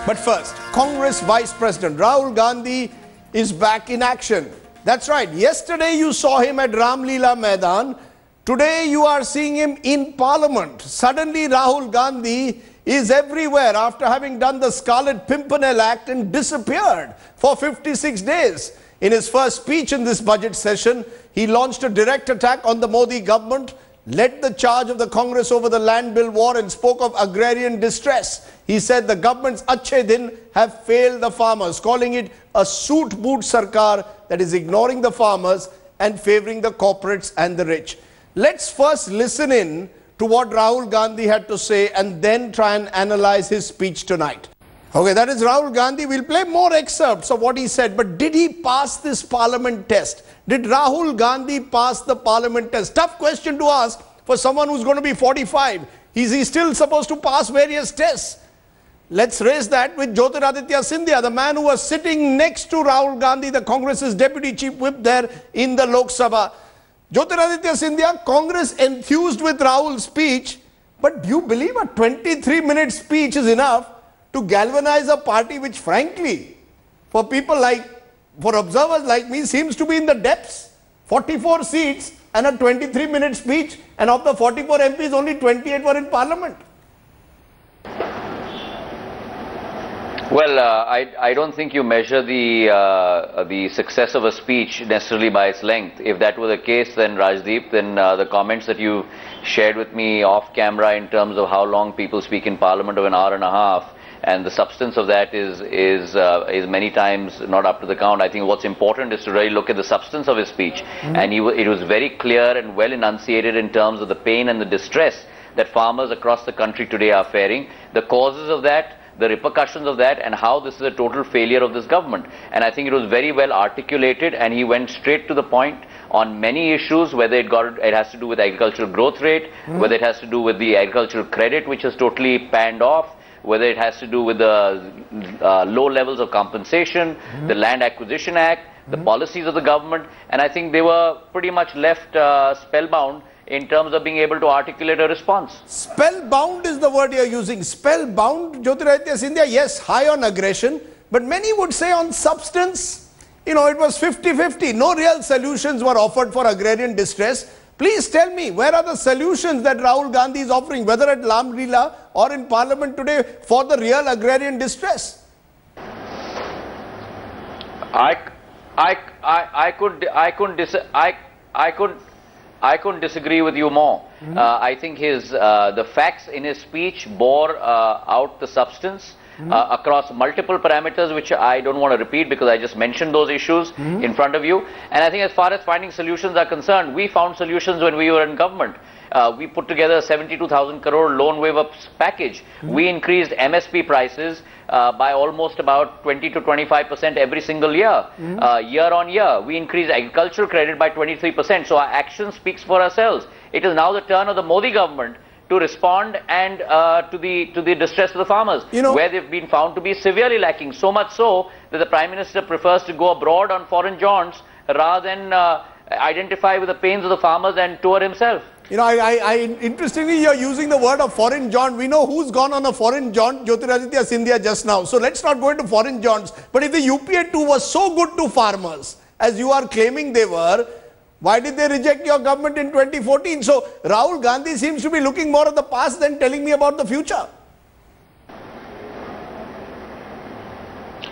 But first, Congress Vice President Rahul Gandhi is back in action. That's right. Yesterday you saw him at Ram Leela Maidan. Today you are seeing him in Parliament. Suddenly Rahul Gandhi is everywhere after having done the Scarlet Pimpernel Act and disappeared for 56 days. In his first speech in this budget session, he launched a direct attack on the Modi government, led the charge of the Congress over the land bill war and spoke of agrarian distress. He said the government's Achhe Din have failed the farmers, calling it a suit boot sarkar that is ignoring the farmers and favouring the corporates and the rich. Let's first listen in to what Rahul Gandhi had to say and then try and analyse his speech tonight. Okay, that is Rahul Gandhi. We'll play more excerpts of what he said. But did he pass this parliament test? Did Rahul Gandhi pass the parliament test? Tough question to ask for someone who's going to be 45. Is he still supposed to pass various tests? Let's raise that with Jyotiraditya Scindia, the man who was sitting next to Rahul Gandhi, the Congress's deputy chief whip there in the Lok Sabha. Jyotiraditya Scindia, Congress enthused with Rahul's speech, but do you believe a 23-minute speech is enough to galvanize a party which frankly, for people like, for observers like me, seems to be in the depths? 44 seats and a 23-minute speech, and of the 44 MPs, only 28 were in Parliament. Well, I don't think you measure the success of a speech necessarily by its length. If that were the case, then Rajdeep, then the comments that you shared with me off camera in terms of how long people speak in Parliament of an hour and a half, and the substance of that is many times not up to the count. I think what's important is to really look at the substance of his speech, and it was very clear and well enunciated in terms of the pain and the distress that farmers across the country today are faring, the causes of that, the repercussions of that, and how this is a total failure of this government. And I think it was very well articulated, and he went straight to the point on many issues, whether it has to do with agricultural growth rate, whether it has to do with the agricultural credit, which is totally panned off, whether it has to do with the low levels of compensation, the Land Acquisition Act, the policies of the government. And I think they were pretty much left spellbound in terms of being able to articulate a response. Spellbound is the word you're using. Spellbound, Jyotiraditya Scindia, yes, high on aggression, but many would say on substance, you know, it was 50-50. No real solutions were offered for agrarian distress. Please tell me, where are the solutions that Rahul Gandhi is offering, whether at Ram Leela or in Parliament today, for the real agrarian distress? I couldn't disagree with you more. I think the facts in his speech bore out the substance across multiple parameters, which I don't want to repeat because I just mentioned those issues in front of you. And I think as far as finding solutions are concerned, we found solutions when we were in government. We put together a 72,000 crore loan waiver package. We increased MSP prices by almost about 20 to 25% every single year, year on year. We increased agricultural credit by 23%. So our action speaks for ourselves. It is now the turn of the Modi government to respond and to the distress of the farmers, where they've been found to be severely lacking. So much so that the Prime Minister prefers to go abroad on foreign jaunts rather than identify with the pains of the farmers and tour himself. You know, interestingly, you're using the word of foreign jaunt. We know who's gone on a foreign jaunt, Jyotiraditya Scindia just now. So let's not go into foreign jaunts. But if the UPA 2 was so good to farmers, as you are claiming they were, why did they reject your government in 2014? So Rahul Gandhi seems to be looking more at the past than telling me about the future.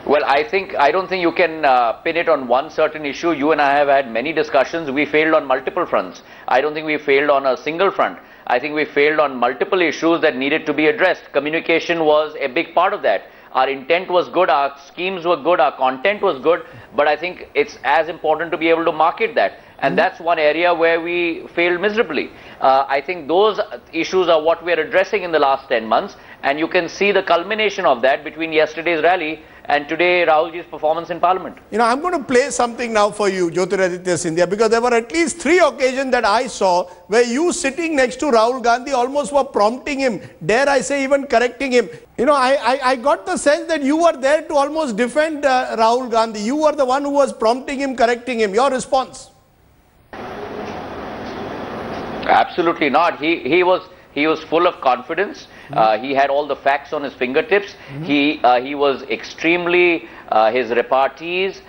Well, I don't think you can pin it on one certain issue. You and I have had many discussions. We failed on multiple fronts. I don't think we failed on a single front. I think we failed on multiple issues that needed to be addressed. Communication was a big part of that. Our intent was good, our schemes were good, our content was good, but I think it's as important to be able to market that. And that's one area where we failed miserably. I think those issues are what we're addressing in the last 10 months, and you can see the culmination of that between yesterday's rally and today Rahulji's performance in Parliament. You know, I'm going to play something now for you, Jyotiraditya Scindia, because there were at least 3 occasions that I saw where you sitting next to Rahul Gandhi almost were prompting him, dare I say even correcting him. You know, I got the sense that you were there to almost defend Rahul Gandhi. You were the one who was prompting him, correcting him. Your response? Absolutely not. He was He was full of confidence. He had all the facts on his fingertips. He was extremely, his repartees,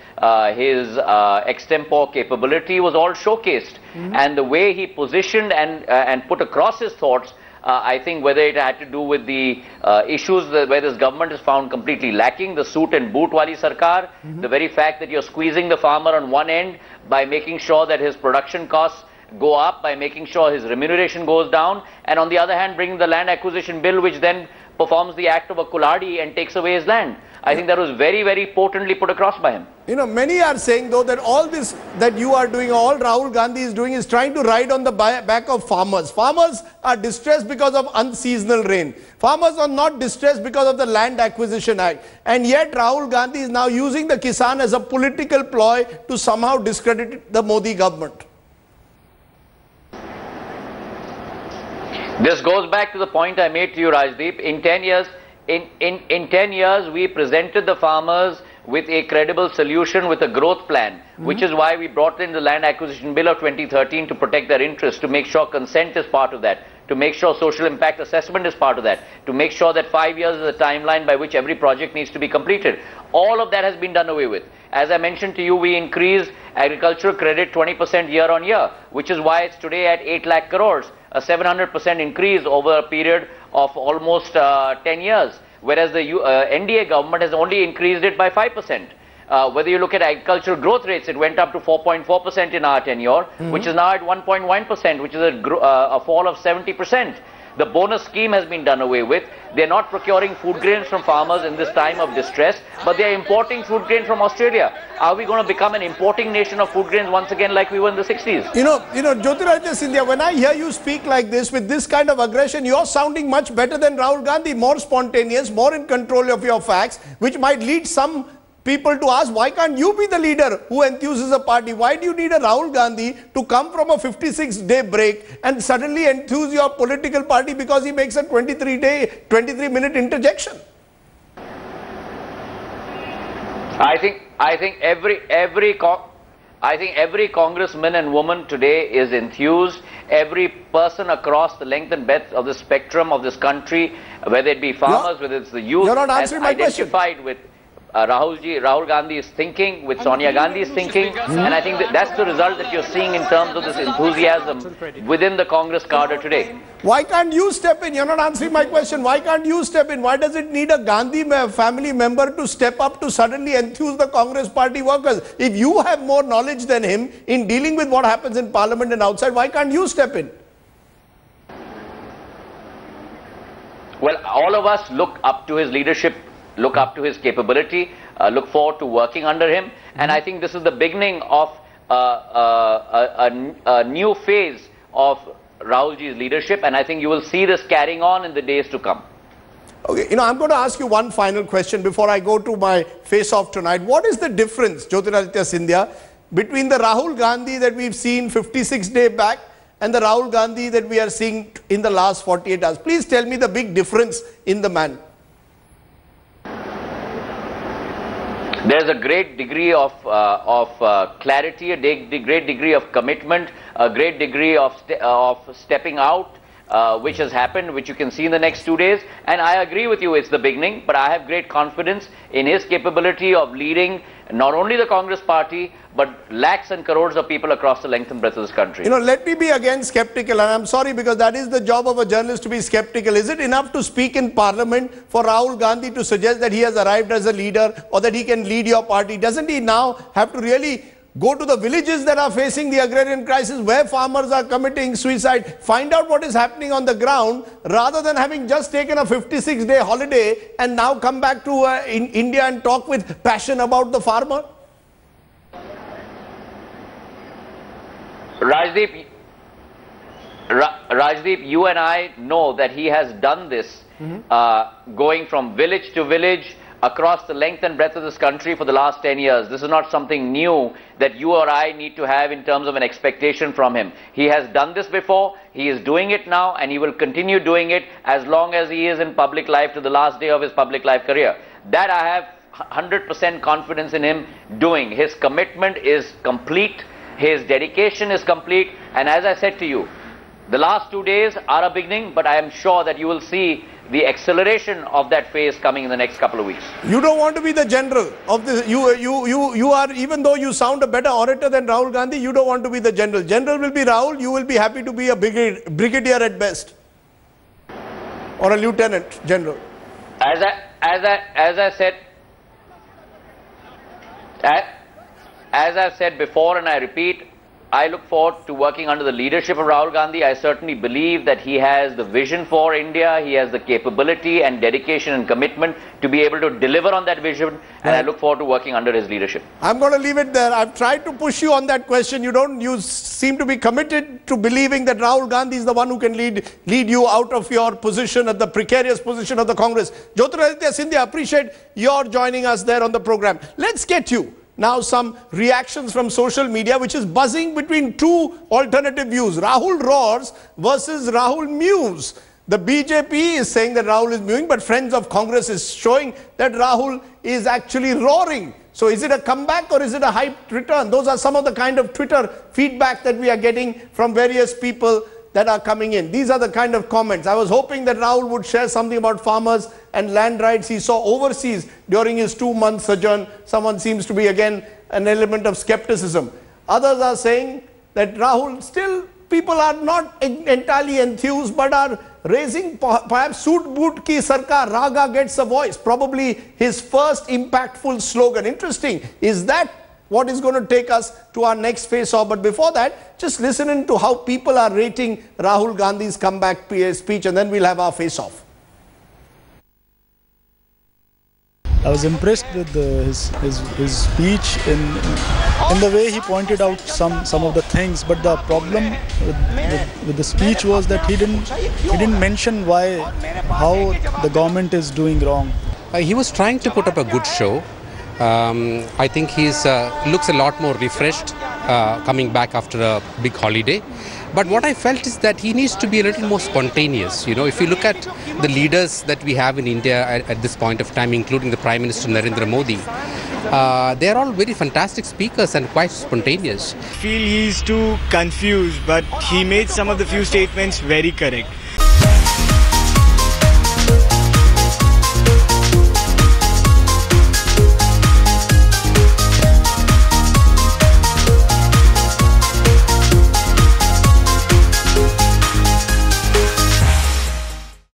his extempore capability was all showcased. And the way he positioned and put across his thoughts, I think whether it had to do with the issues where this government is found completely lacking, the suit and boot wali sarkar, the very fact that you're squeezing the farmer on one end by making sure that his production costs go up, by making sure his remuneration goes down, and on the other hand bringing the land acquisition bill which then performs the act of a kuladi and takes away his land. I think that was very, very potently put across by him. You know, many are saying though that all this that you are doing, all Rahul Gandhi is doing is trying to ride on the back of farmers. Farmers are distressed because of unseasonal rain. Farmers are not distressed because of the Land Acquisition Act. And yet Rahul Gandhi is now using the Kisan as a political ploy to somehow discredit the Modi government. This goes back to the point I made to you, Rajdeep. In 10 years, in 10 years, we presented the farmers with a credible solution, with a growth plan, which is why we brought in the Land Acquisition Bill of 2013 to protect their interests, to make sure consent is part of that, to make sure social impact assessment is part of that, to make sure that 5 years is the timeline by which every project needs to be completed. All of that has been done away with. As I mentioned to you, we increased agricultural credit 20% year on year, which is why it's today at 8 lakh crores, a 700% increase over a period of almost 10 years, whereas the NDA government has only increased it by 5%. Whether you look at agricultural growth rates, it went up to 4.4% in our tenure, which is now at 1.1%, which is a fall of 70%. The bonus scheme has been done away with. They're not procuring food grains from farmers in this time of distress, but they're importing food grains from Australia. Are we going to become an importing nation of food grains once again like we were in the 60s? You know, Jyotirajya Scindia, when I hear you speak like this, with this kind of aggression, you're sounding much better than Rahul Gandhi, more spontaneous, more in control of your facts, which might lead some people to ask, why can't you be the leader who enthuses a party? Why do you need a Rahul Gandhi to come from a 56-day break and suddenly enthuse your political party because he makes a 23-minute interjection? I think every congressman and woman today is enthused. Every person across the length and breadth of the spectrum of this country, whether it be farmers, whether it's the youth, you're not has answering my question. identified with Rahul Gandhi is thinking, with Sonia Gandhi is thinking, and I think that's the result that you're seeing in terms of this enthusiasm within the Congress cadre today. Why can't you step in? You're not answering my question. Why can't you step in? Why does it need a Gandhi family member to step up to suddenly enthuse the Congress party workers? If you have more knowledge than him in dealing with what happens in Parliament and outside, why can't you step in? Well, all of us look up to his leadership, look up to his capability, look forward to working under him, and I think this is the beginning of a new phase of Rahulji's leadership, and I think you will see this carrying on in the days to come. Okay, I'm going to ask you one final question before I go to my face-off tonight. What is the difference, Jyotirajya Scindia, between the Rahul Gandhi that we've seen 56 days back and the Rahul Gandhi that we are seeing in the last 48 hours? Please tell me the big difference in the man. There's a great degree of clarity, a great degree of commitment, a great degree of stepping out, which has happened, which you can see in the next 2 days. And I agree with you, it's the beginning, but I have great confidence in his capability of leading not only the Congress party, but lakhs and crores of people across the length and breadth of this country. Let me be again skeptical, and I'm sorry because that is the job of a journalist to be skeptical. Is it enough to speak in Parliament for Rahul Gandhi to suggest that he has arrived as a leader or that he can lead your party? Doesn't he now have to really go to the villages that are facing the agrarian crisis, where farmers are committing suicide, find out what is happening on the ground, rather than having just taken a 56-day holiday and now come back to in India and talk with passion about the farmer? Rajdeep, you and I know that he has done this, going from village to village, across the length and breadth of this country for the last 10 years. This is not something new that you or I need to have in terms of an expectation from him. He has done this before, he is doing it now, and he will continue doing it as long as he is in public life to the last day of his public life career. That I have 100% confidence in him doing. His commitment is complete, his dedication is complete, and as I said to you, The last 2 days are a beginning, but I am sure that you will see the acceleration of that phase coming in the next couple of weeks. You don't want to be the general of this. You are, even though you sound a better orator than Rahul Gandhi, you don't want to be the general. General will be Rahul. You will be happy to be a brigadier at best, or a lieutenant general. As I said before, and I repeat, I look forward to working under the leadership of Rahul Gandhi. I certainly believe that he has the vision for India, he has the capability and dedication and commitment to be able to deliver on that vision, and I look forward to working under his leadership. I'm going to leave it there. I've tried to push you on that question. You seem to be committed to believing that Rahul Gandhi is the one who can lead you out of your position, at the precarious position of the Congress. Jyotiraditya Scindia, appreciate your joining us there on the program. Let's get you now some reactions from social media, which is buzzing between two alternative views. Rahul roars versus Rahul mews. The BJP is saying that Rahul is mewing, but Friends of Congress is showing that Rahul is actually roaring. So is it a comeback or is it a hyped return? Those are some of the kind of Twitter feedback that we are getting from various people that are coming in. These are the kind of comments. I was hoping that Rahul would share something about farmers and land rights he saw overseas during his 2-month sojourn. Someone seems to be again an element of skepticism. Others are saying that Rahul, still people are not entirely enthused, but are raising perhaps Soot Boot Ki Sarkar, Raga gets a voice, probably his first impactful slogan. Interesting. Is that what is going to take us to our next face-off? But before that, just listening to how people are rating Rahul Gandhi's comeback speech, and then we'll have our face-off. I was impressed with his speech in the way he pointed out some of the things. But the problem with the speech was that he didn't mention how the government is doing wrong. He was trying to put up a good show. I think he's looks a lot more refreshed coming back after a big holiday. But what I felt is that he needs to be a little more spontaneous. You know, if you look at the leaders that we have in India at this point of time, including the Prime Minister Narendra Modi, they are all very fantastic speakers and quite spontaneous. I feel he's too confused, but he made some of the few statements very correct.